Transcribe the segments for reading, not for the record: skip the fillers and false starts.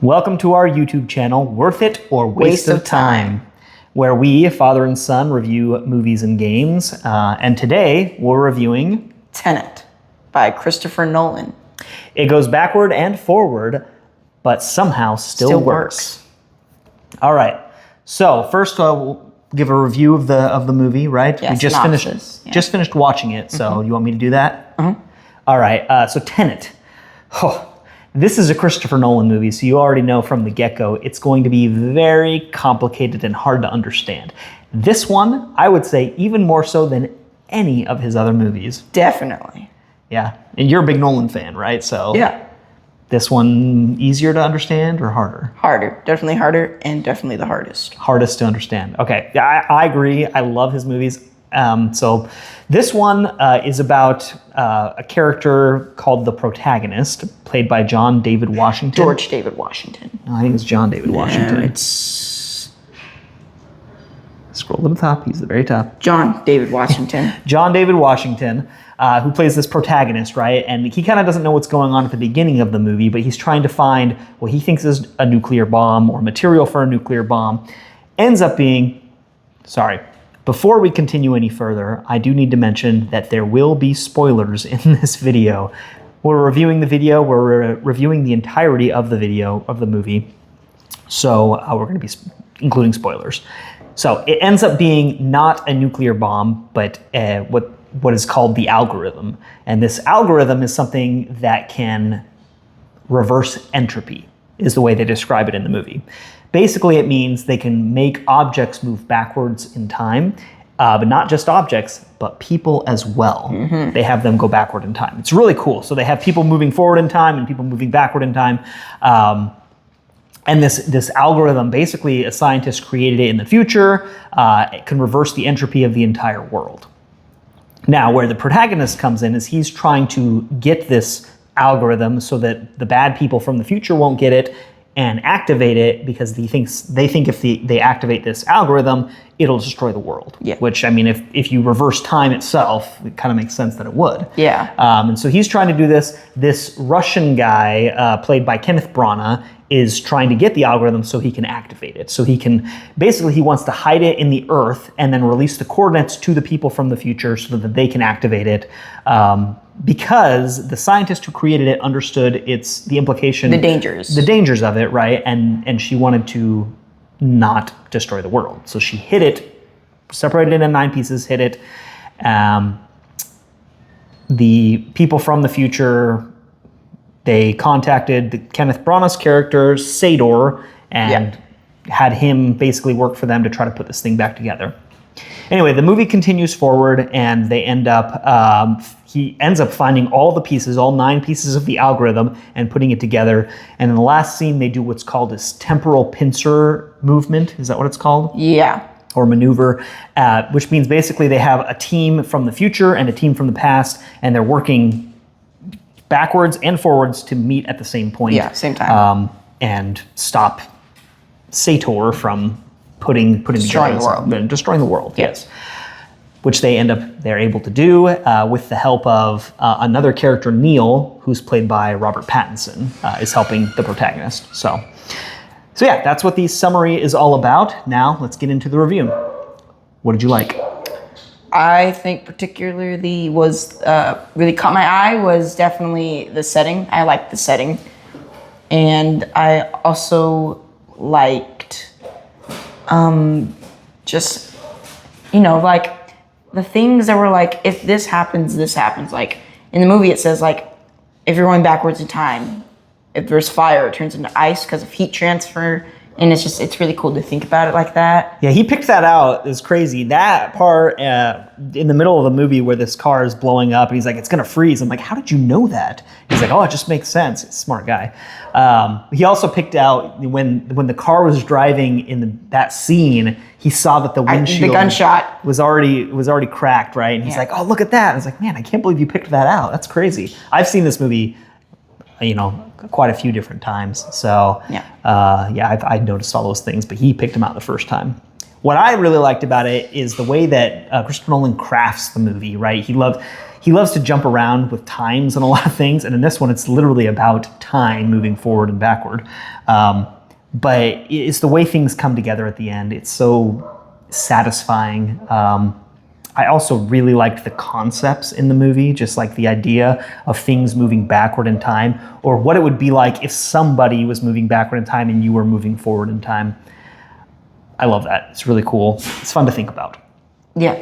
Welcome to our YouTube channel, Worth It or Waste of Time, where we, father and son, review movies and games. And today, we're reviewing Tenet by Christopher Nolan. It goes backward and forward, but somehow still works. All right. So first, we'll give a review of the movie, right? Yeah, we just finished watching it. So you want me to do that? Mm-hmm. All right. So Tenet. Oh, this is a Christopher Nolan movie, so you already know from the get-go it's going to be very complicated and hard to understand. This one, I would say, even more so than any of his other movies. Definitely. Yeah, and you're a big Nolan fan, right? So yeah. This one easier to understand or harder? Harder. Definitely harder, and definitely the hardest. Hardest to understand. Okay, yeah, I agree. I love his movies. So this one is about a character called the protagonist, played by John David Washington. George David Washington. No, I think it's John David Washington. It's Scroll to the top. He's the very top. John David Washington. John David Washington, who plays this protagonist, right? And he kind of doesn't know what's going on at the beginning of the movie, but he's trying to find what he thinks is a nuclear bomb or material for a nuclear bomb. Ends up being, before we continue any further, I do need to mention that there will be spoilers in this video. We're reviewing the video, we're reviewing the entirety of the video of the movie, so we're going to be including spoilers. So it ends up being not a nuclear bomb, but what is called the algorithm. And this algorithm is something that can reverse entropy, is the way they describe it in the movie. Basically, it means they can make objects move backwards in time, but not just objects, but people as well. Mm-hmm. They have them go backward in time. It's really cool. So they have people moving forward in time and people moving backward in time. And this algorithm, basically, a scientist created it in the future. It can reverse the entropy of the entire world. Now, where the protagonist comes in is he's trying to get this algorithm so that the bad people from the future won't get it and activate it, because they think if they activate this algorithm, it'll destroy the world. Yeah. Which, I mean, if you reverse time itself, it kind of makes sense that it would. Yeah. And so he's trying to do this. This Russian guy, played by Kenneth Branagh, is trying to get the algorithm so he can activate it. So he wants to hide it in the earth and then release the coordinates to the people from the future so that they can activate it. Because the scientist who created it understood the implication, the dangers of it, right? And she wanted to not destroy the world. So she hid it, separated it into 9 pieces, hid it. The people from the future, they contacted Kenneth Branagh's character, Sador, and had him basically work for them to try to put this thing back together. Anyway, the movie continues forward, and they he ends up finding all the pieces, all 9 pieces of the algorithm, and putting it together. And in the last scene, they do what's called this temporal pincer movement. Is that what it's called? Yeah. Or maneuver, which means basically they have a team from the future and a team from the past, and they're working backwards and forwards to meet at the same point. Yeah, same time. And stop Sator from putting destroying the world. Destroying the world, yes. Which they're able to do with the help of another character, Neil, who's played by Robert Pattinson, is helping the protagonist. So yeah, that's what the summary is all about. Now let's get into the review. What did you like? I think particularly really caught my eye was definitely the setting. I liked the setting. And I also liked just, like the things that were like, if this happens, this happens. Like in the movie, it says like, if you're going backwards in time, if there's fire, it turns into ice because of heat transfer. And it's really cool to think about it like that. Yeah, he picked that out. It was crazy. That part in the middle of the movie where this car is blowing up and he's like, it's going to freeze. I'm like, how did you know that? He's like, oh, it just makes sense. He's a smart guy. He also picked out when the car was driving in that scene, he saw that the windshield, the gunshot was already cracked, right? And he's like, oh, look at that. I was like, man, I can't believe you picked that out. That's crazy. I've seen this movie, quite a few different times. So I noticed all those things, but he picked them out the first time. What I really liked about it is the way that Christopher Nolan crafts the movie, right? He loves to jump around with times and a lot of things, and in this one, it's literally about time moving forward and backward. But it's the way things come together at the end. It's so satisfying. I also really liked the concepts in the movie, just like the idea of things moving backward in time, or what it would be like if somebody was moving backward in time and you were moving forward in time. I love that. It's really cool. It's fun to think about. Yeah.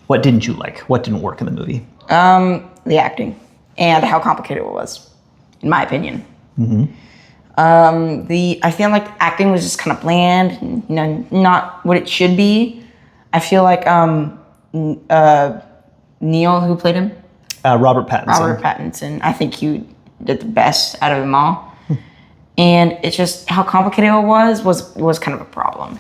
What didn't you like? What didn't work in the movie? The acting and how complicated it was, in my opinion. I feel like the acting was just kind of bland, and, not what it should be. I feel like Neil, who played him? Robert Pattinson. Robert Pattinson. I think he did the best out of them all. And it's just how complicated it was kind of a problem,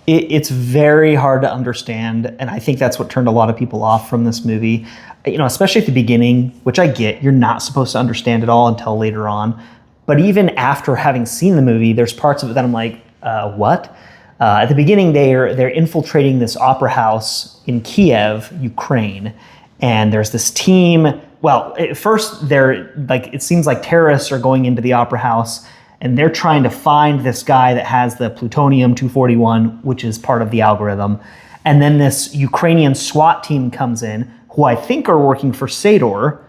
It's very hard to understand, and I think that's what turned a lot of people off from this movie. Especially at the beginning, which I get, you're not supposed to understand it all until later on. But even after having seen the movie, there's parts of it that I'm like, what? At the beginning, they're infiltrating this opera house in Kiev, Ukraine, and there's this team. Well, at first, it seems like terrorists are going into the opera house, and they're trying to find this guy that has the plutonium-241, which is part of the algorithm. And then this Ukrainian SWAT team comes in, who I think are working for Sador,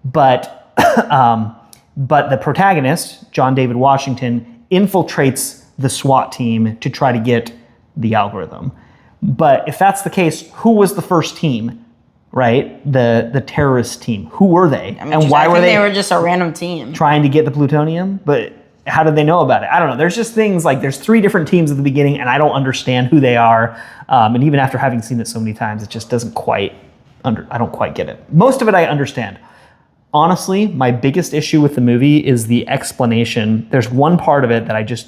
but the protagonist, John David Washington, infiltrates the SWAT team to try to get the algorithm. But if that's the case, who was the first team, right? The terrorist team. Who were they? And why were they were just a random team trying to get the plutonium? But how did they know about it? I don't know. There's just things like there's 3 different teams at the beginning, and I don't understand who they are. And even after having seen it so many times, it just doesn't quite I don't quite get it. Most of it I understand. Honestly, my biggest issue with the movie is the explanation. There's one part of it that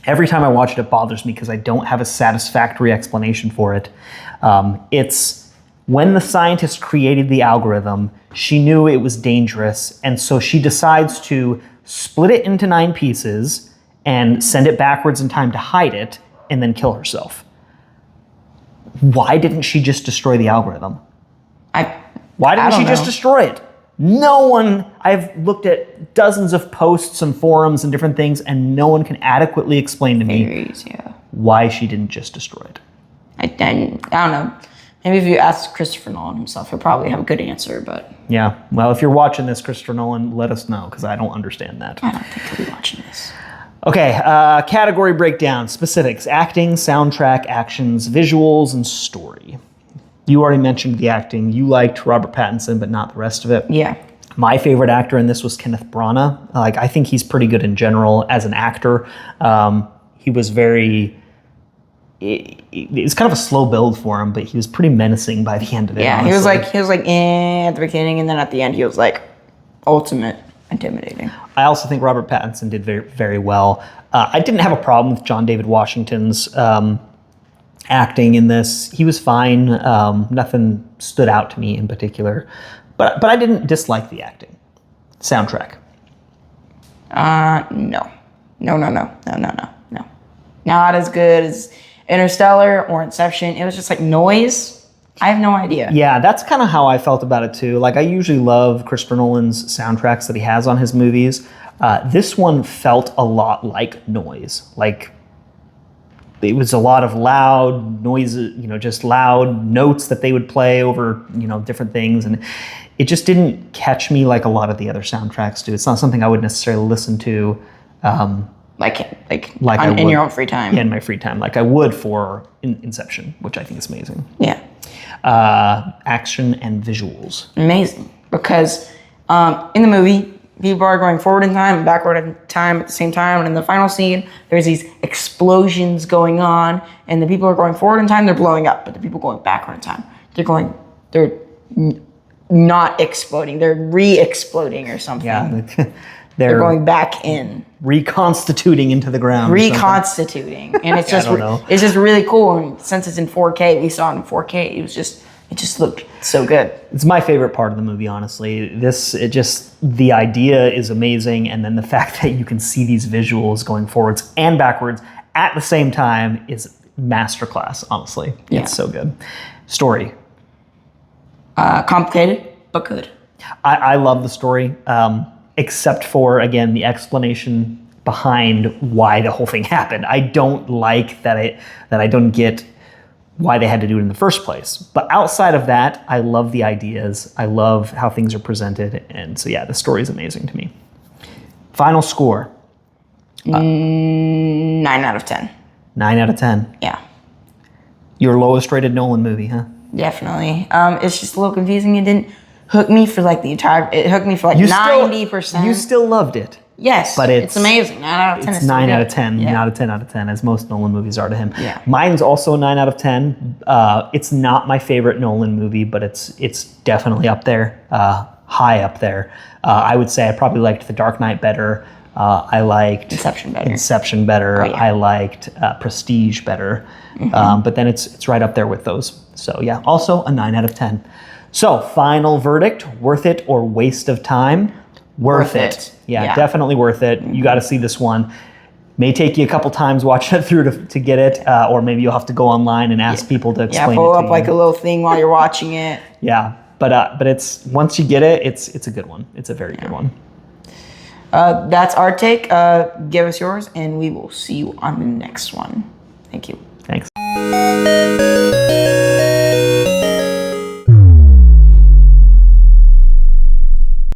every time I watch it, it bothers me because I don't have a satisfactory explanation for it. It's when the scientist created the algorithm, she knew it was dangerous, and so she decides to split it into 9 pieces and send it backwards in time to hide it, and then kill herself. Why didn't she just destroy the algorithm? Why didn't she just destroy it? No one, I've looked at dozens of posts and forums and different things, and no one can adequately explain to me why she didn't just destroy it. I don't know. Maybe if you ask Christopher Nolan himself, he'll probably have a good answer, but... Yeah, well, if you're watching this, Christopher Nolan, let us know, because I don't understand that. I don't think he'll be watching this. Okay, category breakdown, specifics, acting, soundtrack, actions, visuals, and story. You already mentioned the acting. You liked Robert Pattinson, but not the rest of it. Yeah. My favorite actor in this was Kenneth Branagh. I think he's pretty good in general as an actor. He was very... It's kind of a slow build for him, but he was pretty menacing by the end of it. Yeah, honestly. he was like at the beginning, and then at the end he was like ultimate intimidating. I also think Robert Pattinson did very, very well. I didn't have a problem with John David Washington's acting in this. He was fine. Nothing stood out to me in particular, but I didn't dislike the acting. Soundtrack. No. Not as good as Interstellar or Inception. It was just like noise. I have no idea. Yeah, that's kind of how I felt about it too. I usually love Christopher Nolan's soundtracks that he has on his movies. This one felt a lot like noise. It was a lot of loud noises, just loud notes that they would play over, different things. And it just didn't catch me like a lot of the other soundtracks do. It's not something I would necessarily listen to. In your own free time. Yeah, in my free time, like I would for Inception, which I think is amazing. Yeah. Action and visuals. Amazing. Because in the movie, people are going forward in time and backward in time at the same time. And in the final scene, there's these explosions going on. And the people are going forward in time, they're blowing up. But the people going backward in time, they're not exploding. They're re-exploding or something. Yeah. They're going back in. Reconstituting into the ground. Reconstituting. And it's just it's just really cool. And since it's in 4K, we saw it in 4K. It just looked so good. It's my favorite part of the movie, honestly. The idea is amazing, and then the fact that you can see these visuals going forwards and backwards at the same time is masterclass, honestly. Yeah. It's so good. Story. Complicated, but good. I love the story, except for, again, the explanation behind why the whole thing happened. I don't like that I don't get why they had to do it in the first place. But outside of that, I love the ideas. I love how things are presented. And so, yeah, the story is amazing to me. Final score. 9 out of 10. 9 out of 10. Yeah, Your lowest rated Nolan movie, huh? definitely. It's just a little confusing. It didn't hook me for like the entire. It hooked me for like 90%. You still loved it. Yes, but it's amazing. 9 out of 10. It's is 9 so out good. of 10, Yeah. not a 10 out of 10, as most Nolan movies are to him. Yeah. Mine's also a 9 out of 10. It's not my favorite Nolan movie, but it's definitely up there, high up there. I would say I probably liked The Dark Knight better. I liked Inception better. Oh, yeah. I liked Prestige better. But then it's right up there with those. So yeah, also a 9 out of 10. So final verdict: worth it or waste of time? Worth it. Yeah, definitely worth it. You got to see this one. May take you a couple times watching it through to get it, or maybe you'll have to go online and ask people to explain it to you. Pull up like a little thing while you're watching it. Yeah, but it's once you get it, it's a good one. It's a very good one. That's our take. Give us yours, and we will see you on the next one. Thank you. Thanks.